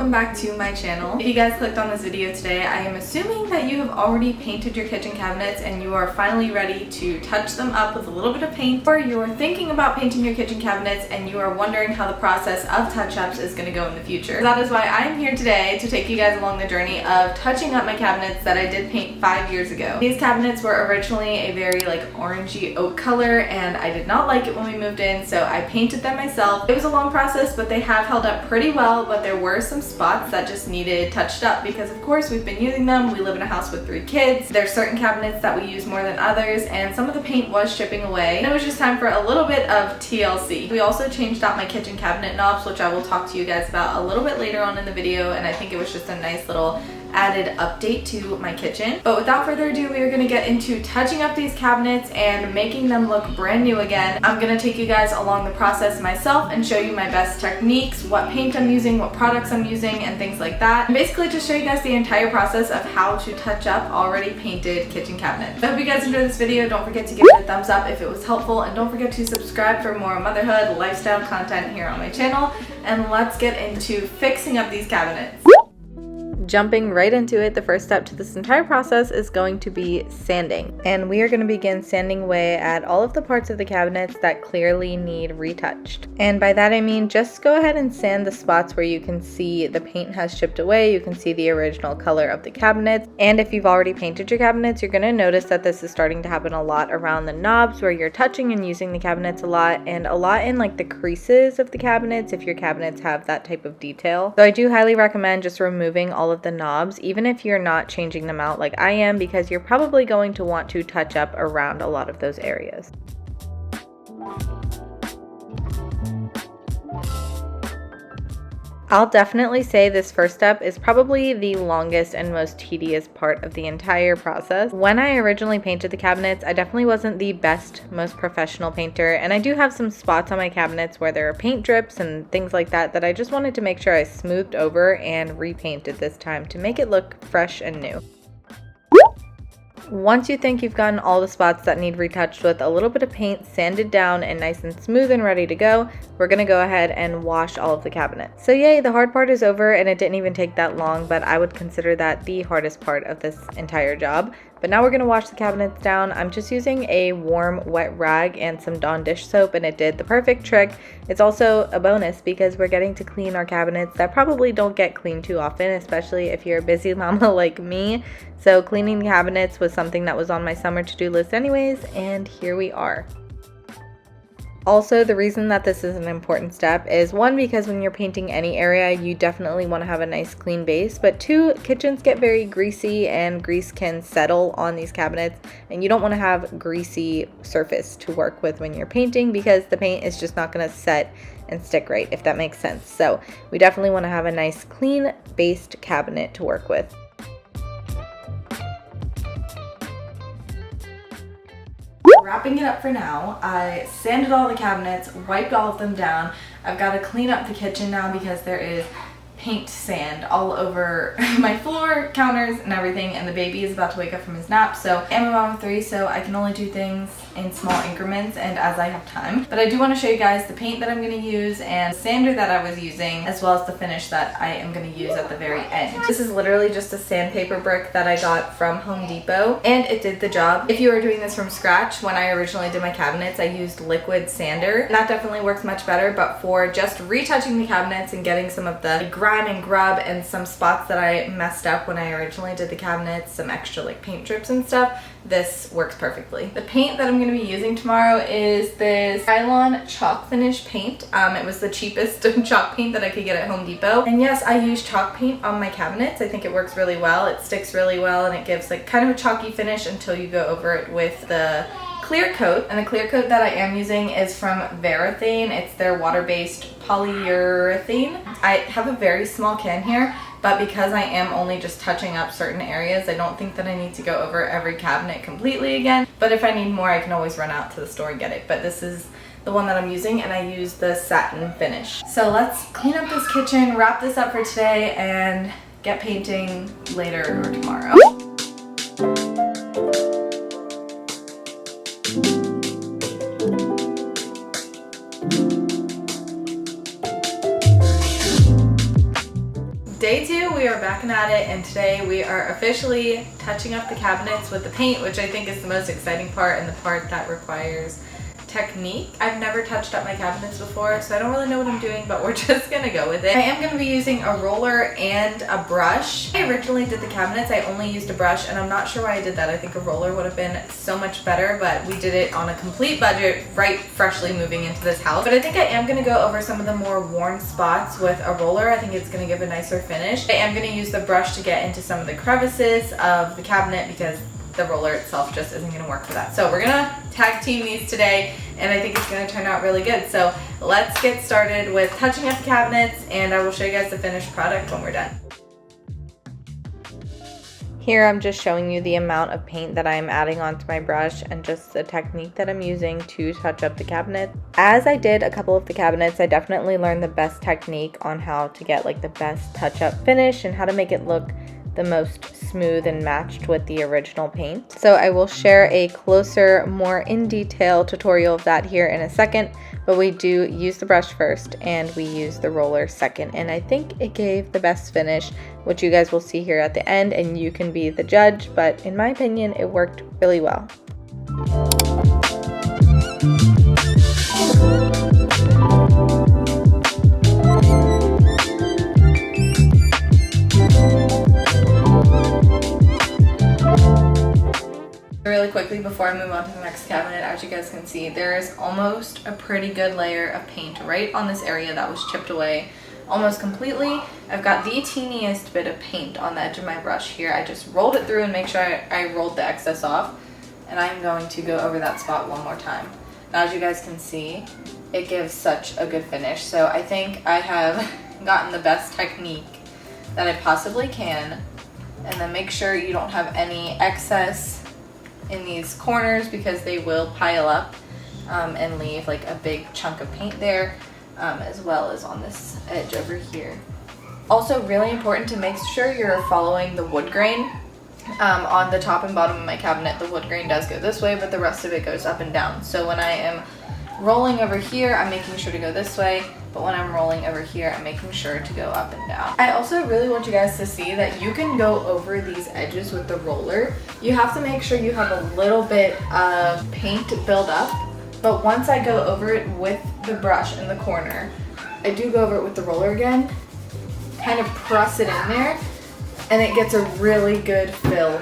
welcome back to my channel. If you guys clicked on this video today, I am assuming that you have already painted your kitchen cabinets and you are finally ready to touch them up with a little bit of paint, or you are thinking about painting your kitchen cabinets and you are wondering how the process of touch-ups is going to go in the future. That is why I'm here today to take you guys along the journey of touching up my cabinets that I did paint 5 years ago. These cabinets were originally a very orangey oak color and I did not like it when we moved in, so I painted them myself. It was a long process, but they have held up pretty well, but there were some spots that just needed touched up because of course we've been using them. We live in a house with 3 kids. There's certain cabinets that we use more than others and some of the paint was chipping away and it was just time for a little bit of TLC. We also changed out my kitchen cabinet knobs, which I will talk to you guys about a little bit later on in the video, and I think it was just a nice little added update to my kitchen. But without further ado, we are going to get into touching up these cabinets and making them look brand new again. I'm going to take you guys along the process myself and show you my best techniques, what paint I'm using, what products I'm using, and things like that. And basically just show you guys the entire process of how to touch up already painted kitchen cabinets. I hope you guys enjoyed this video. Don't forget to give it a thumbs up if it was helpful, and don't forget to subscribe for more motherhood lifestyle content here on my channel. And let's get into fixing up these cabinets. Jumping right into it, the first step to this entire process is going to be sanding. And we are going to begin sanding away at all of the parts of the cabinets that clearly need retouched. And by that I mean just go ahead and sand the spots where you can see the paint has chipped away, you can see the original color of the cabinets. And if you've already painted your cabinets, you're going to notice that this is starting to happen a lot around the knobs where you're touching and using the cabinets a lot, and a lot in the creases of the cabinets if your cabinets have that type of detail. So I do highly recommend just removing all of the knobs, even if you're not changing them out like I am, because you're probably going to want to touch up around a lot of those areas. I'll definitely say this first step is probably the longest and most tedious part of the entire process. When I originally painted the cabinets, I definitely wasn't the best, most professional painter, and I do have some spots on my cabinets where there are paint drips and things like that that I just wanted to make sure I smoothed over and repainted this time to make it look fresh and new. Once you think you've gotten all the spots that need retouched with a little bit of paint sanded down and nice and smooth and ready to go, we're going to go ahead and wash all of the cabinets. So yay, the hard part is over and it didn't even take that long, but I would consider that the hardest part of this entire job. But now we're going to wash the cabinets down. I'm just using a warm wet rag and some Dawn dish soap and it did the perfect trick. It's also a bonus because we're getting to clean our cabinets that probably don't get cleaned too often, especially if you're a busy mama like me. So cleaning cabinets was something that was on my summer to-do list anyways, and here we are. Also, the reason that this is an important step is 1, because when you're painting any area, you definitely want to have a nice clean base, but 2, kitchens get very greasy and grease can settle on these cabinets, and you don't want to have greasy surface to work with when you're painting because the paint is just not going to set and stick right, if that makes sense. So we definitely want to have a nice clean based cabinet to work with. Wrapping it up for now, I sanded all the cabinets, wiped all of them down. I've got to clean up the kitchen now because there is paint sand all over my floor, counters, and everything, and the baby is about to wake up from his nap. So I'm a mom of 3, so I can only do things in small increments and as I have time. But I do want to show you guys the paint that I'm going to use and the sander that I was using, as well as the finish that I am going to use at the very end. This is literally just a sandpaper brick that I got from Home Depot, and it did the job. If you are doing this from scratch, when I originally did my cabinets, I used liquid sander. That definitely works much better, but for just retouching the cabinets and getting some of the grime and grub and some spots that I messed up when I originally did the cabinets, some extra paint drips and stuff, this works perfectly. The paint that I'm going to be using tomorrow is this Nylon chalk finish paint. It was the cheapest chalk paint that I could get at Home Depot. And yes, I use chalk paint on my cabinets. I think it works really well. It sticks really well and it gives kind of a chalky finish until you go over it with the clear coat. And the clear coat that I am using is from Varathane. It's their water-based polyurethane. I have a very small can here, but because I am only just touching up certain areas, I don't think that I need to go over every cabinet completely again. But if I need more, I can always run out to the store and get it. But this is the one that I'm using, and I use the satin finish. So let's clean up this kitchen, wrap this up for today, and get painting later or tomorrow. day 2, we are back at it, and today we are officially touching up the cabinets with the paint, which I think is the most exciting part and the part that requires technique. I've never touched up my cabinets before, so I don't really know what I'm doing, but we're just gonna go with it. I am gonna be using a roller and a brush. I originally did the cabinets, I only used a brush, and I'm not sure why I did that. I think a roller would have been so much better, but we did it on a complete budget, right freshly moving into this house. But I think I am gonna go over some of the more worn spots with a roller. I think it's gonna give a nicer finish. I am gonna use the brush to get into some of the crevices of the cabinet because the roller itself just isn't going to work for that. So we're gonna tag team these today, and I think it's going to turn out really good. So let's get started with touching up the cabinets, and I will show you guys the finished product when we're done. Here I'm just showing you the amount of paint that I'm adding onto my brush and just the technique that I'm using to touch up the cabinet. As I did a couple of the cabinets, I definitely learned the best technique on how to get like the best touch-up finish and how to make it look the most smooth and matched with the original paint. So I will share a closer, more in detail tutorial of that here in a second, but we do use the brush first and we use the roller second, and I think it gave the best finish, which you guys will see here at the end, and you can be the judge, but in my opinion it worked really well. Really quickly before I move on to the next cabinet, as you guys can see, there is almost a pretty good layer of paint right on this area that was chipped away almost completely. I've got the teeniest bit of paint on the edge of my brush here. I just rolled it through and make sure I rolled the excess off, and I'm going to go over that spot one more time. Now, as you guys can see, it gives such a good finish. So I think I have gotten the best technique that I possibly can. And then make sure you don't have any excess in these corners because they will pile up and leave like a big chunk of paint there, as well as on this edge over here. Also really important to make sure you're following the wood grain. On the top and bottom of my cabinet, the wood grain does go this way, but the rest of it goes up and down. So when I am rolling over here, I'm making sure to go this way, but when I'm rolling over here, I'm making sure to go up and down. I also really want you guys to see that you can go over these edges with the roller. You have to make sure you have a little bit of paint build up, but once I go over it with the brush in the corner, I do go over it with the roller again, kind of press it in there, and it gets a really good fill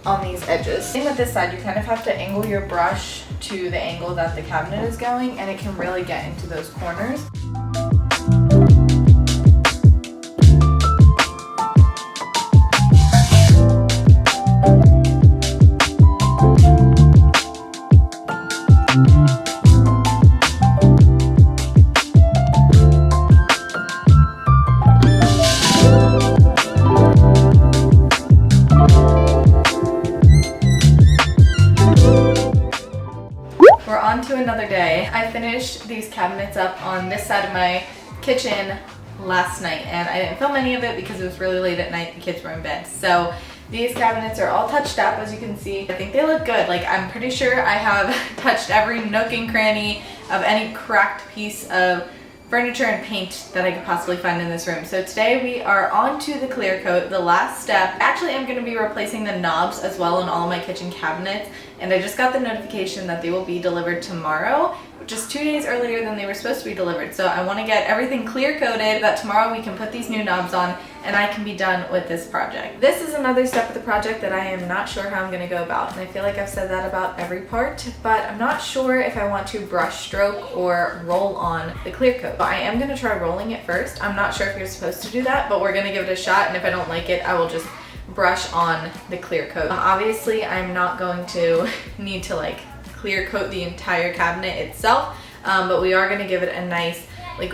on these edges. Same with this side, you kind of have to angle your brush to the angle that the cabinet is going, and it can really get into those corners. To another day. I finished these cabinets up on this side of my kitchen last night, and I didn't film any of it because it was really late at night. The kids were in bed. So these cabinets are all touched up, as you can see. I think they look good. Like, I'm pretty sure I have touched every nook and cranny of any cracked piece of furniture and paint that I could possibly find in this room. So today we are on to the clear coat, the last step. Actually, I'm going to be replacing the knobs as well in all of my kitchen cabinets, and I just got the notification that they will be delivered tomorrow, which is 2 days earlier than they were supposed to be delivered. So I want to get everything clear coated that tomorrow we can put these new knobs on and I can be done with this project. This is another step of the project that I am not sure how I'm going to go about, and I feel like I've said that about every part, but I'm not sure if I want to brush stroke or roll on the clear coat. So I am going to try rolling it first. I'm not sure if you're supposed to do that, but we're going to give it a shot, and if I don't like it, I will just brush on the clear coat. Obviously, I'm not going to need to like clear coat the entire cabinet itself, but we are going to give it a nice like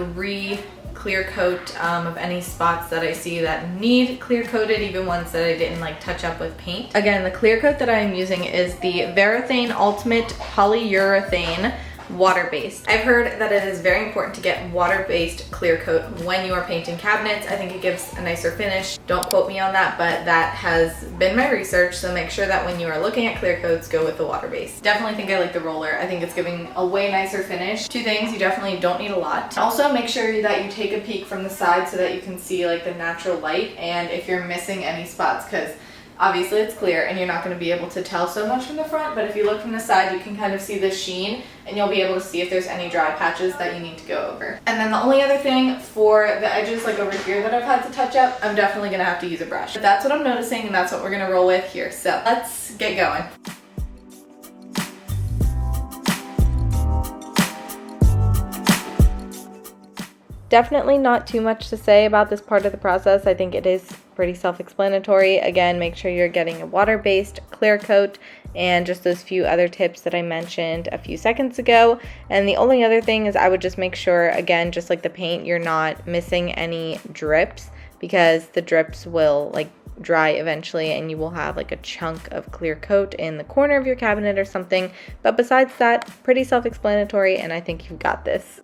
clear coat of any spots that I see that need clear coated, even ones that I didn't like touch up with paint. Again, the clear coat that I am using is the Varathane Ultimate Polyurethane water-based. I've heard that it is very important to get water-based clear coat when you are painting cabinets. I think it gives a nicer finish. Don't quote me on that, but that has been my research, so make sure that when you are looking at clear coats, go with the water-based. Definitely think I like the roller. I think it's giving a way nicer finish. Two things, you definitely don't need a lot. Also, make sure that you take a peek from the side so that you can see like the natural light, and if you're missing any spots, because obviously it's clear and you're not going to be able to tell so much from the front, but if you look from the side, you can kind of see the sheen and you'll be able to see if there's any dry patches that you need to go over. And then the only other thing for the edges like over here that I've had to touch up, I'm definitely going to have to use a brush. But that's what I'm noticing, and that's what we're going to roll with here. So let's get going. Definitely not too much to say about this part of the process. I think it is pretty self-explanatory. Again, make sure you're getting a water-based clear coat and just those few other tips that I mentioned a few seconds ago. And the only other thing is I would just make sure, again, just like the paint, you're not missing any drips, because the drips will like dry eventually and you will have like a chunk of clear coat in the corner of your cabinet or something. But besides that, pretty self-explanatory, and I think you've got this.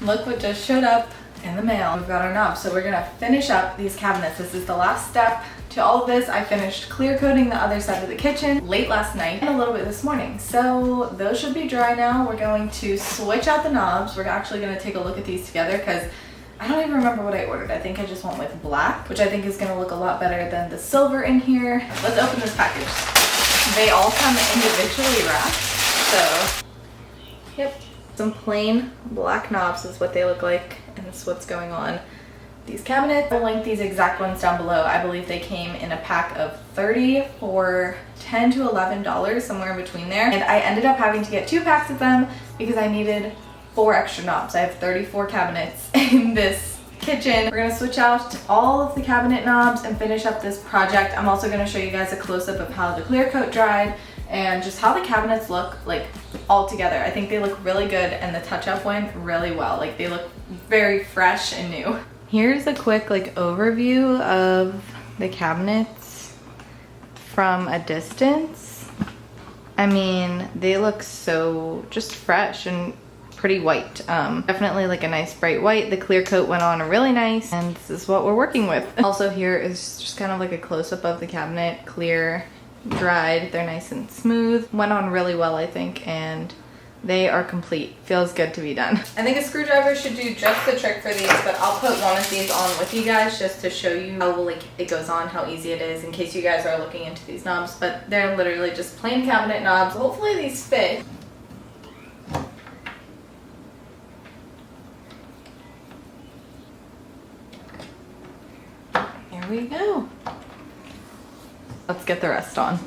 Look what just showed up in the mail. We've got our knobs, so we're gonna finish up these cabinets. This is the last step to all of this. I finished clear coating the other side of the kitchen late last night and a little bit this morning. So those should be dry now. We're going to switch out the knobs. We're actually gonna take a look at these together because I don't even remember what I ordered. I think I just went with black, which I think is gonna look a lot better than the silver in here. Let's open this package. They all come individually wrapped, so yep. Some plain black knobs is what they look like, and this is what's going on these cabinets. I'll link these exact ones down below. I believe they came in a pack of 30 for $10 to $11, somewhere in between there. And I ended up having to get 2 packs of them because I needed 4 extra knobs. I have 34 cabinets in this kitchen. We're gonna switch out all of the cabinet knobs and finish up this project. I'm also gonna show you guys a close-up of how the clear coat dried and just how the cabinets look like all together. I think they look really good, and the touch-up went really well. Like, they look very fresh and new. Here's a quick like overview of the cabinets from a distance. I mean, they look so just fresh and pretty white. Definitely like a nice bright white. The clear coat went on really nice, and this is what we're working with. Also, here is just kind of like a close-up of the cabinet. Clear, dried, they're nice and smooth. Went on really well, I think, and they are complete. Feels good to be done. I think a screwdriver should do just the trick for these, but I'll put one of these on with you guys just to show you how like it goes on, how easy it is, in case you guys are looking into these knobs. But they're literally just plain cabinet knobs. Hopefully these fit. Here we go. Let's get the rest on.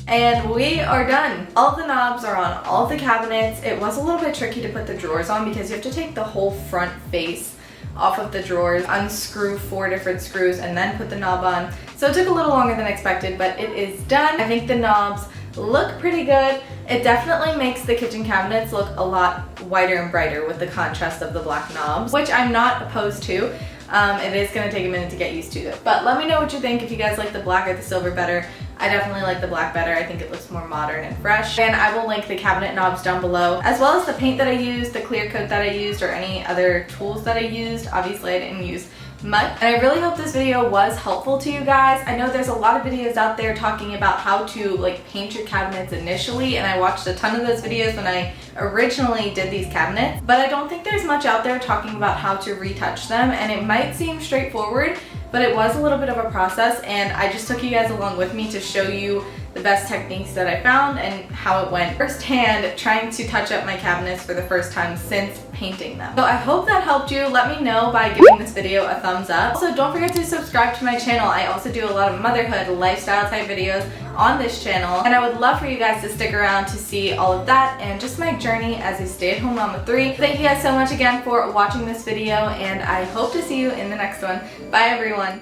And we are done. All of the knobs are on all of the cabinets. It was a little bit tricky to put the drawers on because you have to take the whole front face off of the drawers, unscrew 4 different screws, and then put the knob on. So it took a little longer than expected, but it is done. I think the knobs look pretty good. It definitely makes the kitchen cabinets look a lot whiter and brighter with the contrast of the black knobs, which I'm not opposed to. It is going to take a minute to get used to it. But let me know what you think, if you guys like the black or the silver better. I definitely like the black better. I think it looks more modern and fresh. And I will link the cabinet knobs down below, as well as the paint that I used, the clear coat that I used, or any other tools that I used. Obviously I didn't use much. And I really hope this video was helpful to you guys. I know there's a lot of videos out there talking about how to like paint your cabinets initially, and I watched a ton of those videos when I originally did these cabinets, but I don't think there's much out there talking about how to retouch them, and it might seem straightforward, but it was a little bit of a process, and I just took you guys along with me to show you the best techniques that I found and how it went firsthand trying to touch up my cabinets for the first time since painting them. So I hope that helped you. Let me know by giving this video a thumbs up. Also, don't forget to subscribe to my channel. I also do a lot of motherhood, lifestyle type videos on this channel, and I would love for you guys to stick around to see all of that and just my journey as a stay-at-home mom of 3. Thank you guys so much again for watching this video, and I hope to see you in the next one. Bye everyone.